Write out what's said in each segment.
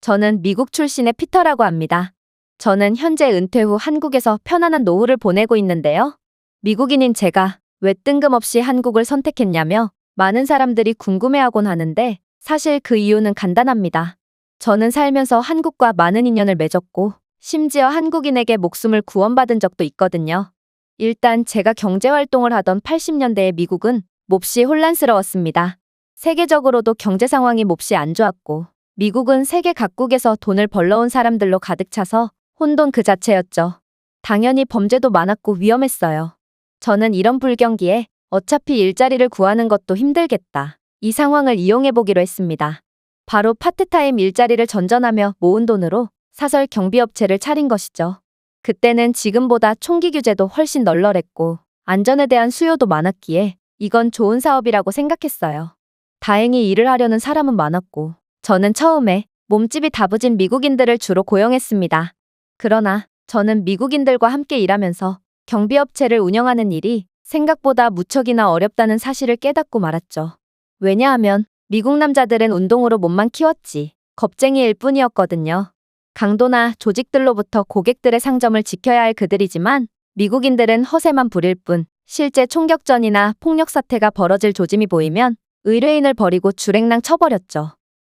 저는 미국 출신의 피터라고 합니다. 저는 현재 은퇴 후 한국에서 편안한 노후를 보내고 있는데요. 미국인인 제가 왜 뜬금없이 한국을 선택했냐며 많은 사람들이 궁금해하곤 하는데 사실 그 이유는 간단합니다. 저는 살면서 한국과 많은 인연을 맺었고 심지어 한국인에게 목숨을 구원받은 적도 있거든요. 일단 제가 경제활동을 하던 80년대의 미국은 몹시 혼란스러웠습니다. 세계적으로도 경제 상황이 몹시 안 좋았고 미국은 세계 각국에서 돈을 벌러온 사람들로 가득 차서 혼돈 그 자체였죠. 당연히 범죄도 많았고 위험했어요. 저는 이런 불경기에 어차피 일자리를 구하는 것도 힘들겠다. 이 상황을 이용해보기로 했습니다. 바로 파트타임 일자리를 전전하며 모은 돈으로 사설 경비업체를 차린 것이죠. 그때는 지금보다 총기 규제도 훨씬 널널했고 안전에 대한 수요도 많았기에 이건 좋은 사업이라고 생각했어요. 다행히 일을 하려는 사람은 많았고 저는 처음에 몸집이 다부진 미국인들을 주로 고용했습니다. 그러나 저는 미국인들과 함께 일하면서 경비업체를 운영하는 일이 생각보다 무척이나 어렵다는 사실을 깨닫고 말았죠. 왜냐하면 미국 남자들은 운동으로 몸만 키웠지 겁쟁이일 뿐이었거든요. 강도나 조직들로부터 고객들의 상점을 지켜야 할 그들이지만 미국인들은 허세만 부릴 뿐 실제 총격전이나 폭력 사태가 벌어질 조짐이 보이면 의뢰인을 버리고 주랭랑 쳐버렸죠.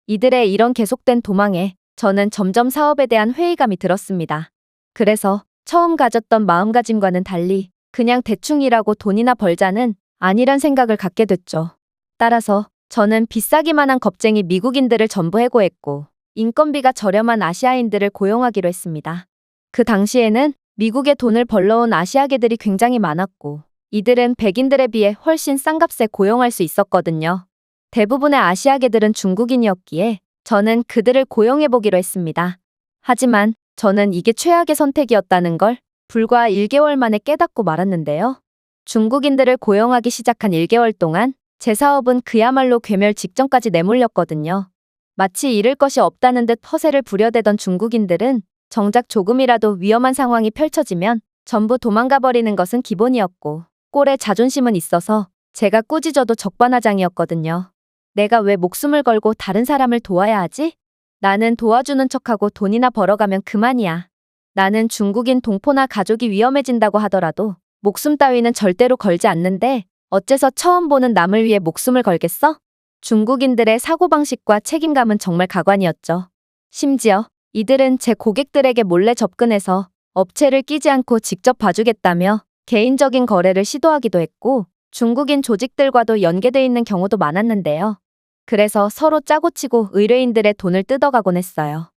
이들의 이런 계속된 도망에 저는 점점 사업에 대한 회의감이 들었습니다. 그래서 처음 가졌던 마음가짐과는 달리 그냥 대충 일하고 돈이나 벌자는 아니란 생각을 갖게 됐죠. 따라서 저는 비싸기만 한 겁쟁이 미국인들을 전부 해고했고 인건비가 저렴한 아시아인들을 고용하기로 했습니다. 그 당시에는 미국에 돈을 벌러온 아시아계들이 굉장히 많았고 이들은 백인들에 비해 훨씬 싼 값에 고용할 수 있었거든요. 대부분의 아시아계들은 중국인이었기에 저는 그들을 고용해보기로 했습니다. 하지만 저는 이게 최악의 선택이었다는 걸 불과 1개월 만에 깨닫고 말았는데요. 중국인들을 고용하기 시작한 1개월 동안 제 사업은 그야말로 괴멸 직전까지 내몰렸거든요. 마치 잃을 것이 없다는 듯 허세를 부려대던 중국인들은 정작 조금이라도 위험한 상황이 펼쳐지면 전부 도망가 버리는 것은 기본이었고 꼴에 자존심은 있어서 제가 꾸짖어도 적반하장이었거든요. 내가 왜 목숨을 걸고 다른 사람을 도와야 하지? 나는 도와주는 척하고 돈이나 벌어가면 그만이야. 나는 중국인 동포나 가족이 위험해진다고 하더라도 목숨 따위는 절대로 걸지 않는데 어째서 처음 보는 남을 위해 목숨을 걸겠어? 중국인들의 사고방식과 책임감은 정말 가관이었죠. 심지어 이들은 제 고객들에게 몰래 접근해서 업체를 끼지 않고 직접 봐주겠다며 개인적인 거래를 시도하기도 했고 중국인 조직들과도 연계돼 있는 경우도 많았는데요. 그래서 서로 짜고치고 의뢰인들의 돈을 뜯어가곤 했어요.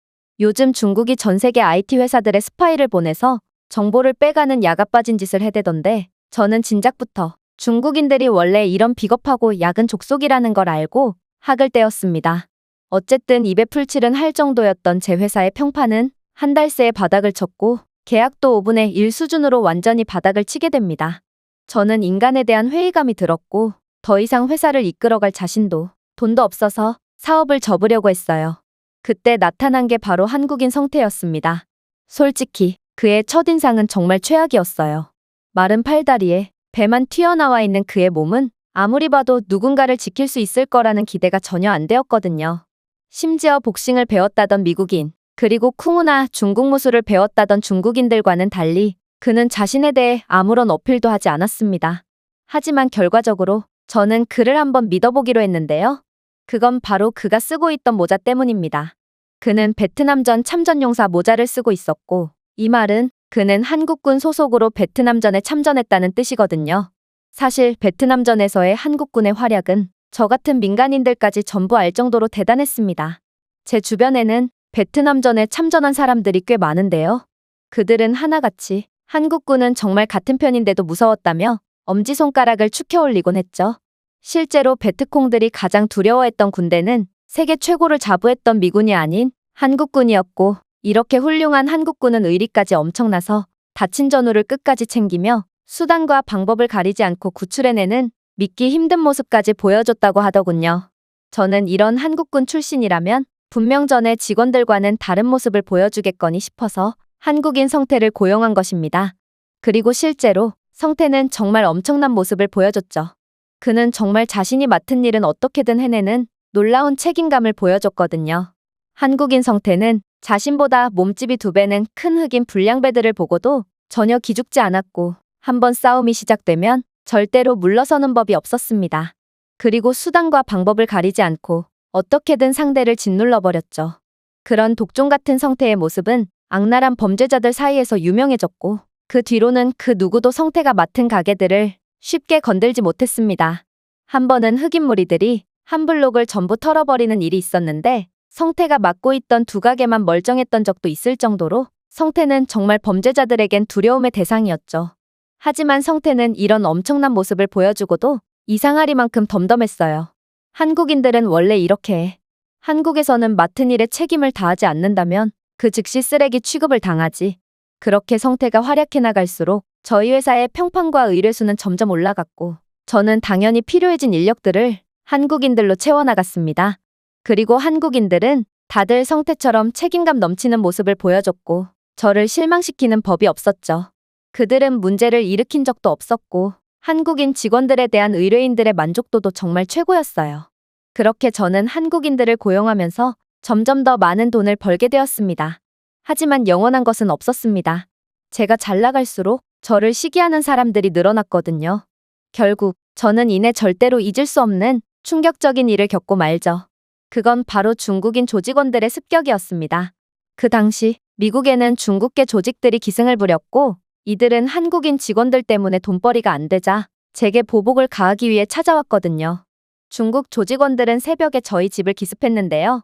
요즘 중국이 전 세계 IT 회사들의 스파이를 보내서 정보를 빼가는 야가 빠진 짓을 해대던데 저는 진작부터 중국인들이 원래 이런 비겁하고 야근 족속이라는 걸 알고 학을 떼었습니다. 어쨌든 입에 풀칠은 할 정도였던 제 회사의 평판은 한 달 새에 바닥을 쳤고 계약도 5분의 1 수준으로 완전히 바닥을 치게 됩니다. 저는 인간에 대한 회의감이 들었고 더 이상 회사를 이끌어갈 자신도 돈도 없어서 사업을 접으려고 했어요. 그때 나타난 게 바로 한국인 성태였습니다. 솔직히 그의 첫인상은 정말 최악이었어요. 마른 팔다리에 배만 튀어나와 있는 그의 몸은 아무리 봐도 누군가를 지킬 수 있을 거라는 기대가 전혀 안 되었거든요. 심지어 복싱을 배웠다던 미국인, 그리고 쿵우나 중국 무술을 배웠다던 중국인들과는 달리 그는 자신에 대해 아무런 어필도 하지 않았습니다. 하지만 결과적으로 저는 그를 한번 믿어보기로 했는데요. 그건 바로 그가 쓰고 있던 모자 때문입니다. 그는 베트남전 참전용사 모자를 쓰고 있었고 이 말은 그는 한국군 소속으로 베트남전에 참전했다는 뜻이거든요. 사실 베트남전에서의 한국군의 활약은 저 같은 민간인들까지 전부 알 정도로 대단했습니다. 제 주변에는 베트남전에 참전한 사람들이 꽤 많은데요. 그들은 하나같이 한국군은 정말 같은 편인데도 무서웠다며 엄지손가락을 축혀 올리곤 했죠. 실제로 베트콩들이 가장 두려워했던 군대는 세계 최고를 자부했던 미군이 아닌 한국군이었고 이렇게 훌륭한 한국군은 의리까지 엄청나서 다친 전우를 끝까지 챙기며 수단과 방법을 가리지 않고 구출해내는 믿기 힘든 모습까지 보여줬다고 하더군요. 저는 이런 한국군 출신이라면 분명 전에 직원들과는 다른 모습을 보여주겠거니 싶어서 한국인 성태를 고용한 것입니다. 그리고 실제로 성태는 정말 엄청난 모습을 보여줬죠. 그는 정말 자신이 맡은 일은 어떻게든 해내는 놀라운 책임감을 보여줬거든요. 한국인 성태는 자신보다 몸집이 2배는 큰 흑인 불량배들을 보고도 전혀 기죽지 않았고 한번 싸움이 시작되면 절대로 물러서는 법이 없었습니다. 그리고 수단과 방법을 가리지 않고 어떻게든 상대를 짓눌러버렸죠. 그런 독종 같은 성태의 모습은 악랄한 범죄자들 사이에서 유명해졌고 그 뒤로는 그 누구도 성태가 맡은 가게들을 쉽게 건들지 못했습니다. 한 번은 흑인 무리들이 한 블록을 전부 털어버리는 일이 있었는데 성태가 맡고 있던 2가게만 멀쩡했던 적도 있을 정도로 성태는 정말 범죄자들에겐 두려움의 대상이었죠. 하지만 성태는 이런 엄청난 모습을 보여주고도 이상하리만큼 덤덤했어요. 한국인들은 원래 이렇게 해. 한국에서는 맡은 일에 책임을 다하지 않는다면 그 즉시 쓰레기 취급을 당하지. 그렇게 성태가 활약해 나갈수록 저희 회사의 평판과 의뢰수는 점점 올라갔고 저는 당연히 필요해진 인력들을 한국인들로 채워나갔습니다. 그리고 한국인들은 다들 성태처럼 책임감 넘치는 모습을 보여줬고 저를 실망시키는 법이 없었죠. 그들은 문제를 일으킨 적도 없었고 한국인 직원들에 대한 의뢰인들의 만족도도 정말 최고였어요. 그렇게 저는 한국인들을 고용하면서 점점 더 많은 돈을 벌게 되었습니다. 하지만 영원한 것은 없었습니다. 제가 잘 나갈수록 저를 시기하는 사람들이 늘어났거든요. 결국 저는 이내 절대로 잊을 수 없는 충격적인 일을 겪고 말죠. 그건 바로 중국인 조직원들의 습격이었습니다. 그 당시 미국에는 중국계 조직들이 기승을 부렸고 이들은 한국인 직원들 때문에 돈벌이가 안 되자 제게 보복을 가하기 위해 찾아왔거든요. 중국 조직원들은 새벽에 저희 집을 기습했는데요.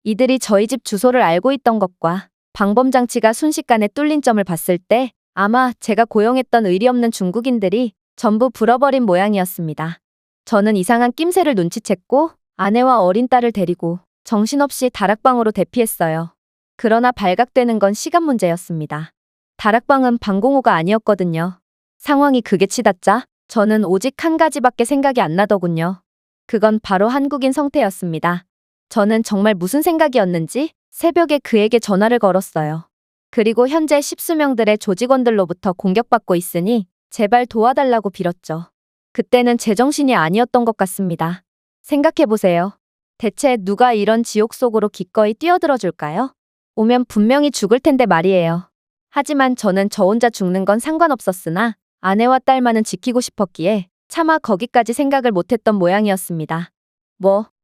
이들이 저희 집 주소를 알고 있던 것과 방범 장치가 순식간에 뚫린 점을 봤을 때 아마 제가 고용했던 의리 없는 중국인들이 전부 불어버린 모양이었습니다. 저는 이상한 낌새를 눈치챘고 아내와 어린 딸을 데리고 정신없이 다락방으로 대피했어요. 그러나 발각되는 건 시간 문제였습니다. 다락방은 방공호가 아니었거든요. 상황이 극에 치닫자 저는 오직 한 가지밖에 생각이 안 나더군요. 그건 바로 한국인 성태였습니다. 저는 정말 무슨 생각이었는지 새벽에 그에게 전화를 걸었어요. 그리고 현재 십수명들의 조직원들로부터 공격받고 있으니 제발 도와달라고 빌었죠. 그때는 제정신이 아니었던 것 같습니다. 생각해보세요. 대체 누가 이런 지옥 속으로 기꺼이 뛰어들어 줄까요? 오면 분명히 죽을 텐데 말이에요. 하지만 저는 저 혼자 죽는 건 상관없었으나 아내와 딸만은 지키고 싶었기에 차마 거기까지 생각을 못했던 모양이었습니다.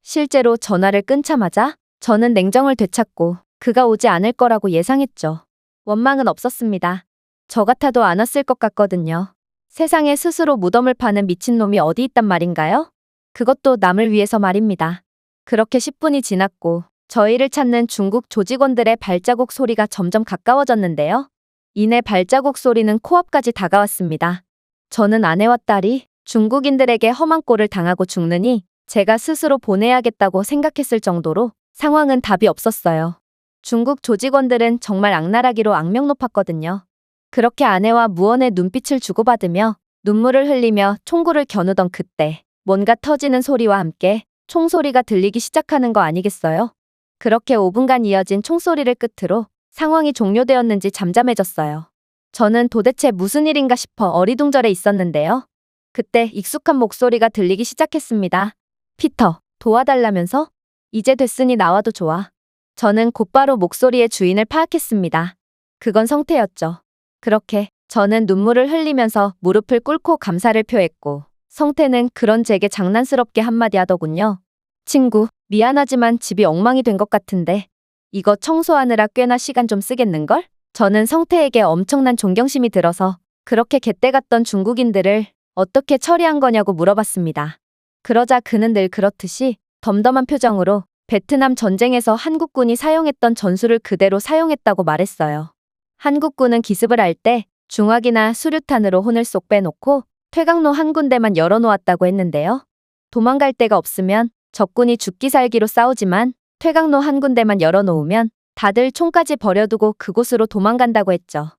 실제로 전화를 끊자마자 저는 냉정을 되찾고 그가 오지 않을 거라고 예상했죠. 원망은 없었습니다. 저 같아도 안 왔을 것 같거든요. 세상에 스스로 무덤을 파는 미친놈이 어디 있단 말인가요? 그것도 남을 위해서 말입니다. 그렇게 10분이 지났고 저희를 찾는 중국 조직원들의 발자국 소리가 점점 가까워졌는데요. 이내 발자국 소리는 코앞까지 다가왔습니다. 저는 아내와 딸이 중국인들에게 험한 꼴을 당하고 죽느니 제가 스스로 보내야겠다고 생각했을 정도로 상황은 답이 없었어요. 중국 조직원들은 정말 악랄하기로 악명 높았거든요. 그렇게 아내와 무언의 눈빛을 주고받으며 눈물을 흘리며 총구를 겨누던 그때 뭔가 터지는 소리와 함께 총소리가 들리기 시작하는 거 아니겠어요? 그렇게 5분간 이어진 총소리를 끝으로 상황이 종료되었는지 잠잠해졌어요. 저는 도대체 무슨 일인가 싶어 어리둥절해 있었는데요. 그때 익숙한 목소리가 들리기 시작했습니다. 피터, 도와달라면서? 이제 됐으니 나와도 좋아. 저는 곧바로 목소리의 주인을 파악했습니다. 그건 성태였죠. 그렇게 저는 눈물을 흘리면서 무릎을 꿇고 감사를 표했고 성태는 그런 제게 장난스럽게 한마디 하더군요. 친구, 미안하지만 집이 엉망이 된 것 같은데 이거 청소하느라 꽤나 시간 좀 쓰겠는걸? 저는 성태에게 엄청난 존경심이 들어서 그렇게 갯대 같던 중국인들을 어떻게 처리한 거냐고 물어봤습니다. 그러자 그는 늘 그렇듯이 덤덤한 표정으로 베트남 전쟁에서 한국군이 사용했던 전술을 그대로 사용했다고 말했어요. 한국군은 기습을 할 때 중화기나 수류탄으로 혼을 쏙 빼놓고 퇴각로 한 군데만 열어놓았다고 했는데요. 도망갈 데가 없으면 적군이 죽기 살기로 싸우지만 퇴각로 한 군데만 열어놓으면 다들 총까지 버려두고 그곳으로 도망간다고 했죠.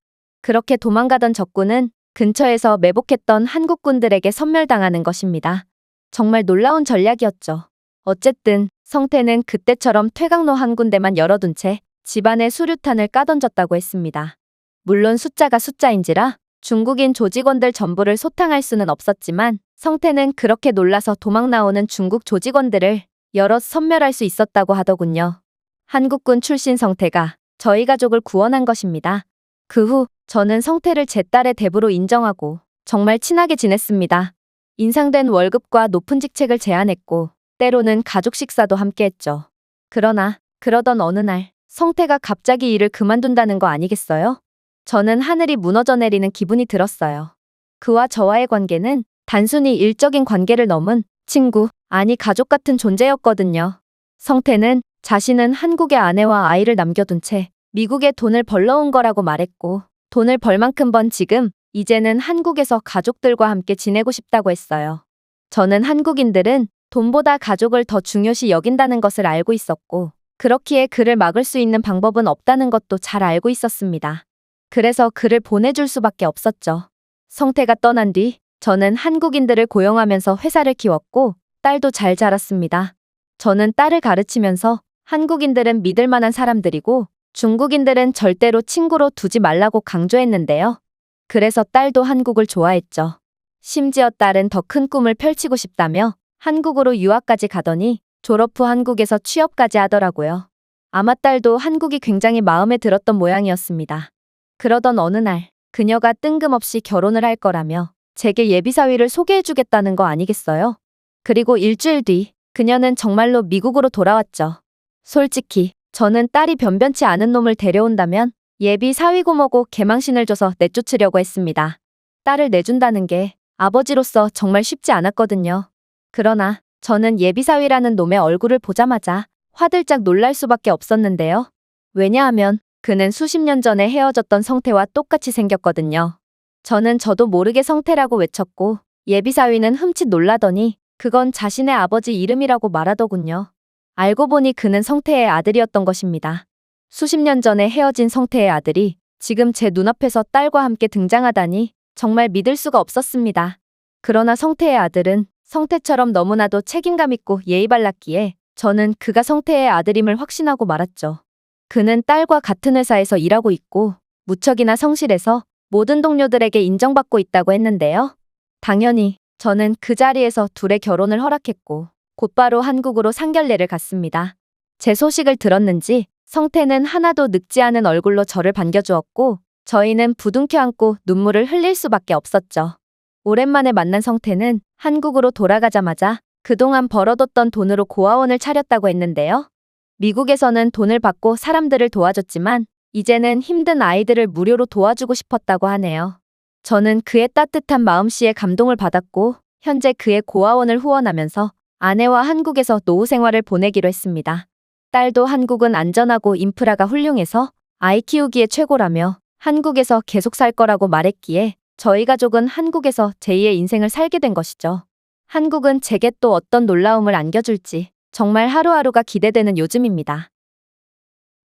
그렇게 도망가던 적군은 근처에서 매복했던 한국군들에게 섬멸당하는 것입니다. 정말 놀라운 전략이었죠. 어쨌든 성태는 그때처럼 퇴각로 한 군데만 열어둔 채 집안에 수류탄을 까던졌다고 했습니다. 물론 숫자가 숫자인지라 중국인 조직원들 전부를 소탕할 수는 없었지만 성태는 그렇게 놀라서 도망 나오는 중국 조직원들을 여럿 섬멸할 수 있었다고 하더군요. 한국군 출신 성태가 저희 가족을 구원한 것입니다. 그 후 저는 성태를 제 딸의 대부로 인정하고 정말 친하게 지냈습니다. 인상된 월급과 높은 직책을 제안했고 때로는 가족 식사도 함께했죠. 그러나 그러던 어느 날 성태가 갑자기 일을 그만둔다는 거 아니겠어요? 저는 하늘이 무너져 내리는 기분이 들었어요. 그와 저와의 관계는 단순히 일적인 관계를 넘은 친구, 아니 가족 같은 존재였거든요. 성태는 자신은 한국에 아내와 아이를 남겨둔 채 미국에 돈을 벌러 온 거라고 말했고 돈을 벌 만큼 번 지금 이제는 한국에서 가족들과 함께 지내고 싶다고 했어요. 저는 한국인들은 돈보다 가족을 더 중요시 여긴다는 것을 알고 있었고 그렇기에 그를 막을 수 있는 방법은 없다는 것도 잘 알고 있었습니다. 그래서 그를 보내줄 수밖에 없었죠. 성태가 떠난 뒤 저는 한국인들을 고용하면서 회사를 키웠고 딸도 잘 자랐습니다. 저는 딸을 가르치면서 한국인들은 믿을 만한 사람들이고 중국인들은 절대로 친구로 두지 말라고 강조했는데요. 그래서 딸도 한국을 좋아했죠. 심지어 딸은 더 큰 꿈을 펼치고 싶다며 한국으로 유학까지 가더니 졸업 후 한국에서 취업까지 하더라고요. 아마 딸도 한국이 굉장히 마음에 들었던 모양이었습니다. 그러던 어느 날 그녀가 뜬금없이 결혼을 할 거라며 제게 예비사위를 소개해주겠다는 거 아니겠어요? 그리고 일주일 뒤 그녀는 정말로 미국으로 돌아왔죠. 솔직히 저는 딸이 변변치 않은 놈을 데려온다면 예비 사위고모고 개망신을 줘서 내쫓으려고 했습니다. 딸을 내준다는 게 아버지로서 정말 쉽지 않았거든요. 그러나 저는 예비 사위라는 놈의 얼굴을 보자마자 화들짝 놀랄 수밖에 없었는데요. 왜냐하면 그는 수십 년 전에 헤어졌던 성태와 똑같이 생겼거든요. 저는 저도 모르게 성태라고 외쳤고 예비 사위는 흠칫 놀라더니 그건 자신의 아버지 이름이라고 말하더군요. 알고 보니 그는 성태의 아들이었던 것입니다. 수십 년 전에 헤어진 성태의 아들이 지금 제 눈앞에서 딸과 함께 등장하다니 정말 믿을 수가 없었습니다. 그러나 성태의 아들은 성태처럼 너무나도 책임감 있고 예의 발랐기에 저는 그가 성태의 아들임을 확신하고 말았죠. 그는 딸과 같은 회사에서 일하고 있고 무척이나 성실해서 모든 동료들에게 인정받고 있다고 했는데요. 당연히 저는 그 자리에서 둘의 결혼을 허락했고 곧바로 한국으로 상견례를 갔습니다. 제 소식을 들었는지 성태는 하나도 늙지 않은 얼굴로 저를 반겨주었고 저희는 부둥켜 안고 눈물을 흘릴 수밖에 없었죠. 오랜만에 만난 성태는 한국으로 돌아가자마자 그동안 벌어뒀던 돈으로 고아원을 차렸다고 했는데요. 미국에서는 돈을 받고 사람들을 도와줬지만 이제는 힘든 아이들을 무료로 도와주고 싶었다고 하네요. 저는 그의 따뜻한 마음씨에 감동을 받았고 현재 그의 고아원을 후원하면서 아내와 한국에서 노후 생활을 보내기로 했습니다. 딸도 한국은 안전하고 인프라가 훌륭해서 아이 키우기에 최고라며 한국에서 계속 살 거라고 말했기에 저희 가족은 한국에서 제2의 인생을 살게 된 것이죠. 한국은 제게 또 어떤 놀라움을 안겨줄지 정말 하루하루가 기대되는 요즘입니다.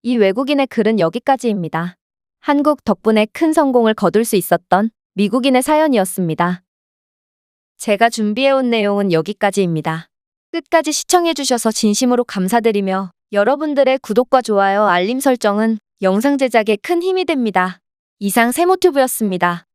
이 외국인의 글은 여기까지입니다. 한국 덕분에 큰 성공을 거둘 수 있었던 미국인의 사연이었습니다. 제가 준비해온 내용은 여기까지입니다. 끝까지 시청해주셔서 진심으로 감사드리며 여러분들의 구독과 좋아요, 알림 설정은 영상 제작에 큰 힘이 됩니다. 이상 세모튜브였습니다.